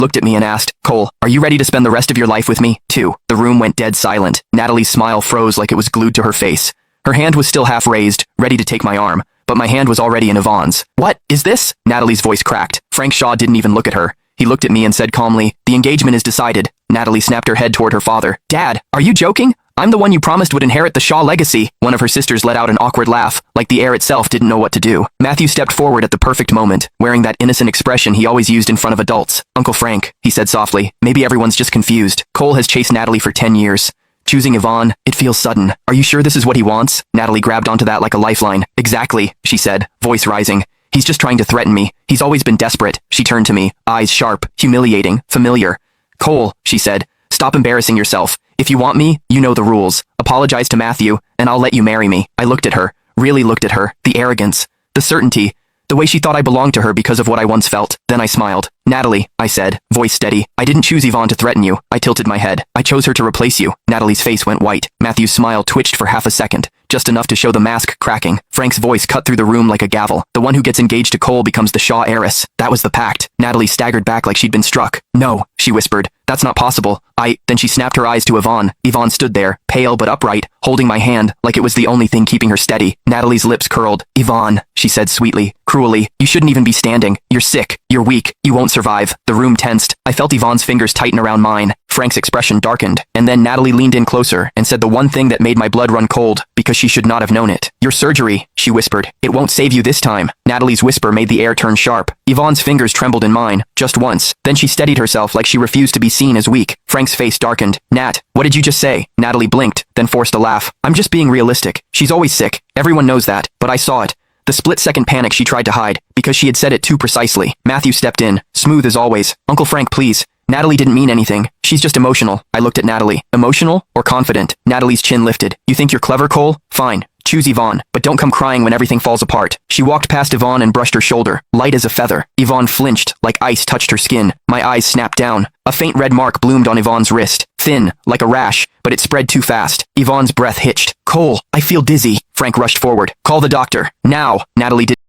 looked at me and asked, Cole, are you ready to spend the rest of your life with me, too? The room went dead silent. Natalie's smile froze like it was glued to her face. Her hand was still half raised, ready to take my arm, but my hand was already in Yvonne's. What is this? Natalie's voice cracked. Frank Shaw didn't even look at her. He looked at me and said calmly, the engagement is decided. Natalie snapped her head toward her father. Dad, are you joking? I'm the one you promised would inherit the Shaw legacy. One of her sisters let out an awkward laugh, like the heir itself didn't know what to do. Matthew stepped forward at the perfect moment, wearing that innocent expression he always used in front of adults. Uncle Frank, he said softly, maybe everyone's just confused. Cole has chased Natalie for 10 years. Choosing Yvonne, it feels sudden. Are you sure this is what he wants? Natalie grabbed onto that like a lifeline. Exactly, she said, voice rising. He's just trying to threaten me. He's always been desperate. She turned to me, eyes sharp, humiliating, familiar. Cole, she said, stop embarrassing yourself. If you want me, you know the rules. Apologize to Matthew, and I'll let you marry me. I looked at her, really looked at her. The arrogance, the certainty, the way she thought I belonged to her because of what I once felt. Then I smiled. Natalie, I said, voice steady. I didn't choose Yvonne to threaten you. I tilted my head. I chose her to replace you. Natalie's face went white. Matthew's smile twitched for half a second, just enough to show the mask cracking. Frank's voice cut through the room like a gavel. The one who gets engaged to Cole becomes the Shaw heiress. That was the pact. Natalie staggered back like she'd been struck. No, she whispered. That's not possible. Then she snapped her eyes to Yvonne. Yvonne stood there, pale but upright, holding my hand like it was the only thing keeping her steady. Natalie's lips curled. Yvonne, she said sweetly, cruelly, you shouldn't even be standing. You're sick. You're weak. You won't survive. The room tensed. I felt Yvonne's fingers tighten around mine. Frank's expression darkened. And then Natalie leaned in closer and said the one thing that made my blood run cold, because she should not have known it. Your surgery, she whispered. It won't save you this time. Natalie's whisper made the air turn sharp. Yvonne's fingers trembled in mine, just once. Then she steadied herself like she refused to be seen as weak. Frank's face darkened. Nat, what did you just say? Natalie blinked, then forced a laugh. I'm just being realistic. She's always sick. Everyone knows that, but I saw it. The split-second panic she tried to hide, because she had said it too precisely. Matthew stepped in, smooth as always. Uncle Frank, please. Natalie didn't mean anything. She's just emotional. I looked at Natalie. Emotional or confident? Natalie's chin lifted. You think you're clever, Cole? Fine. Choose Yvonne, but don't come crying when everything falls apart. She walked past Yvonne and brushed her shoulder, light as a feather. Yvonne flinched, like ice touched her skin. My eyes snapped down. A faint red mark bloomed on Yvonne's wrist, thin, like a rash, but it spread too fast. Yvonne's breath hitched. Cole, I feel dizzy. Frank rushed forward. Call the doctor. Now. Natalie did